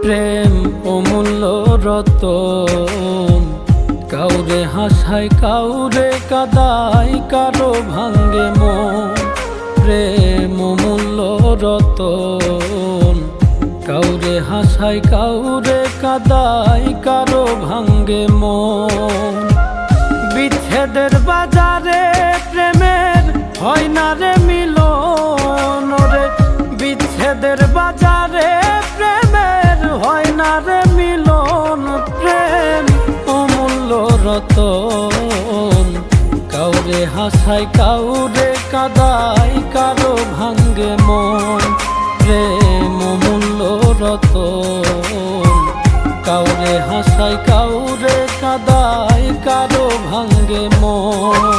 প্রেম অমূল্য রতন, কাউরে হাসায় কাউরে কাদায়, কারো ভাঙ্গে মন। প্রেম অমূল্য রতন, কাউরে হাসায় কাউরে কাদায়, কারো ভাঙ্গে মন। বিচ্ছেদের বাজারে প্রেমের হয় না রে মিলন রে, বিচ্ছেদের বাজারে প্রেমের হয় না রে মিলন। প্রেম অমূল্য রতন, কাউরে হাসায় কাউরে কাদায়, কারো ভাঙ্গে মন। প্রেম অমূল্য রতন, কাউরে হাসায় কাউরে কাদায়, কারো ভাঙ্গে মন।